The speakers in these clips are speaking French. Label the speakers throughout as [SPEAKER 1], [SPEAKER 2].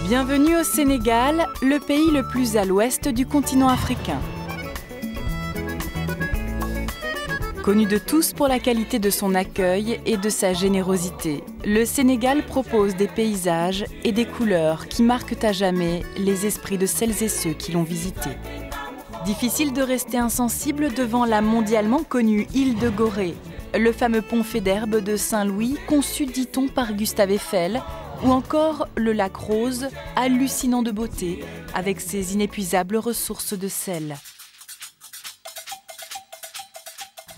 [SPEAKER 1] Bienvenue au Sénégal, le pays le plus à l'ouest du continent africain. Connu de tous pour la qualité de son accueil et de sa générosité, le Sénégal propose des paysages et des couleurs qui marquent à jamais les esprits de celles et ceux qui l'ont visité. Difficile de rester insensible devant la mondialement connue île de Gorée, le fameux pont Faidherbe de Saint-Louis, conçu, dit-on, par Gustave Eiffel, ou encore le lac Rose, hallucinant de beauté, avec ses inépuisables ressources de sel.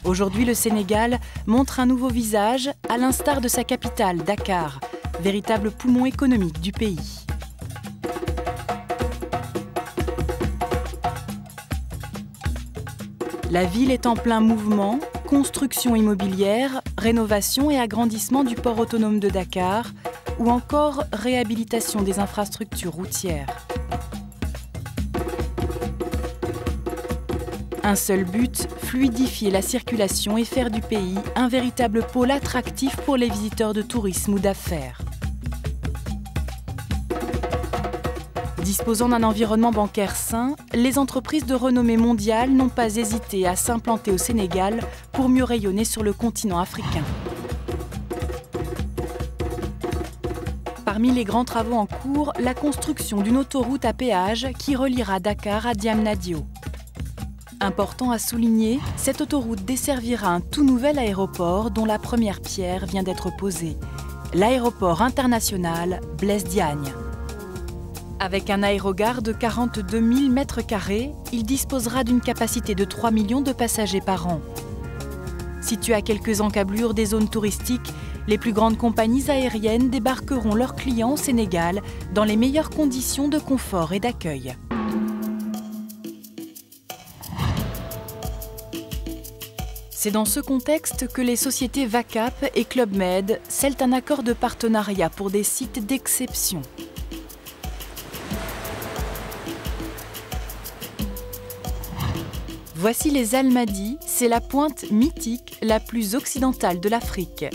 [SPEAKER 1] Aujourd'hui, le Sénégal montre un nouveau visage, à l'instar de sa capitale, Dakar, véritable poumon économique du pays. La ville est en plein mouvement, construction immobilière, rénovation et agrandissement du port autonome de Dakar, ou encore réhabilitation des infrastructures routières. Un seul but, fluidifier la circulation et faire du pays un véritable pôle attractif pour les visiteurs de tourisme ou d'affaires. Disposant d'un environnement bancaire sain, les entreprises de renommée mondiale n'ont pas hésité à s'implanter au Sénégal pour mieux rayonner sur le continent africain. Parmi les grands travaux en cours, la construction d'une autoroute à péage qui reliera Dakar à Diamniadio. Important à souligner, cette autoroute desservira un tout nouvel aéroport dont la première pierre vient d'être posée, l'aéroport international Blaise Diagne. Avec un aérogare de 42 000 m², il disposera d'une capacité de 3 millions de passagers par an. Situé à quelques encablures des zones touristiques, les plus grandes compagnies aériennes débarqueront leurs clients au Sénégal dans les meilleures conditions de confort et d'accueil. C'est dans ce contexte que les sociétés VACAP et Club Med scellent un accord de partenariat pour des sites d'exception. Voici les Almadies, c'est la pointe mythique la plus occidentale de l'Afrique.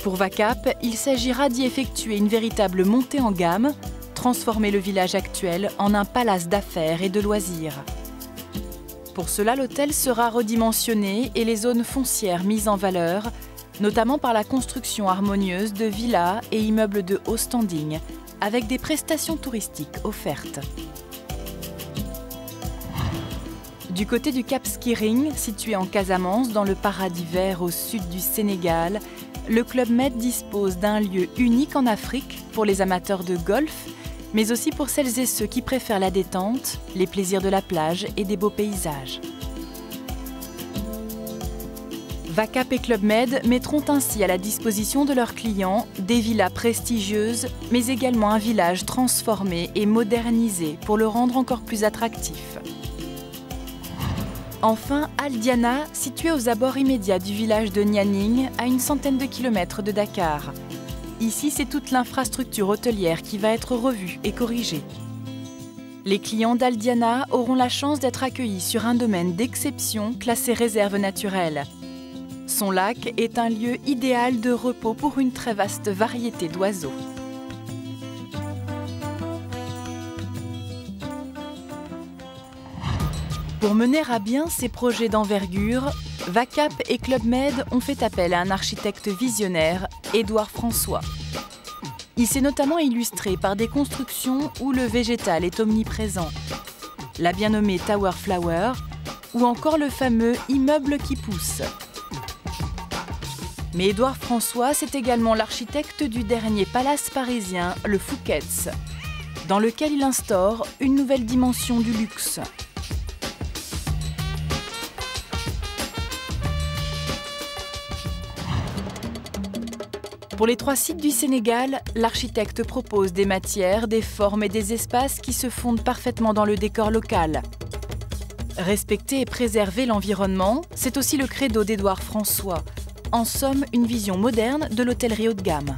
[SPEAKER 1] Pour VACAP, il s'agira d'y effectuer une véritable montée en gamme, transformer le village actuel en un palace d'affaires et de loisirs. Pour cela, l'hôtel sera redimensionné et les zones foncières mises en valeur, notamment par la construction harmonieuse de villas et immeubles de haut standing, avec des prestations touristiques offertes. Du côté du Cap Skirring, situé en Casamance, dans le paradis vert au sud du Sénégal, le Club Med dispose d'un lieu unique en Afrique pour les amateurs de golf, mais aussi pour celles et ceux qui préfèrent la détente, les plaisirs de la plage et des beaux paysages. VACAP et Club Med mettront ainsi à la disposition de leurs clients des villas prestigieuses, mais également un village transformé et modernisé pour le rendre encore plus attractif. Enfin, Al Diana, situé aux abords immédiats du village de Nianing, à une centaine de kilomètres de Dakar. Ici, c'est toute l'infrastructure hôtelière qui va être revue et corrigée. Les clients d'Al Diana auront la chance d'être accueillis sur un domaine d'exception classé réserve naturelle. Son lac est un lieu idéal de repos pour une très vaste variété d'oiseaux. Pour mener à bien ces projets d'envergure, VACAP et Club Med ont fait appel à un architecte visionnaire, Édouard François. Il s'est notamment illustré par des constructions où le végétal est omniprésent. La bien nommée Tower Flower ou encore le fameux immeuble qui pousse. Mais Édouard François, c'est également l'architecte du dernier palace parisien, le Fouquet's, dans lequel il instaure une nouvelle dimension du luxe. Pour les 3 sites du Sénégal, l'architecte propose des matières, des formes et des espaces qui se fondent parfaitement dans le décor local. Respecter et préserver l'environnement, c'est aussi le credo d'Édouard François. En somme, une vision moderne de l'hôtellerie haut de gamme.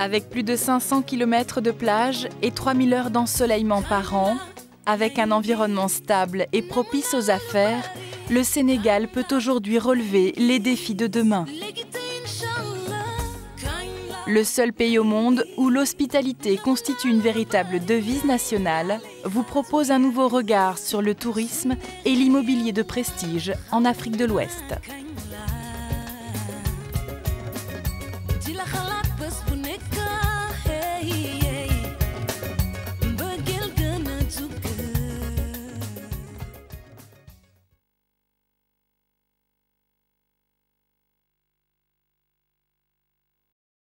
[SPEAKER 1] Avec plus de 500 km de plage et 3000 heures d'ensoleillement par an, Avec un environnement stable et propice aux affaires, le Sénégal peut aujourd'hui relever les défis de demain. Le seul pays au monde où l'hospitalité constitue une véritable devise nationale vous propose un nouveau regard sur le tourisme et l'immobilier de prestige en Afrique de l'Ouest.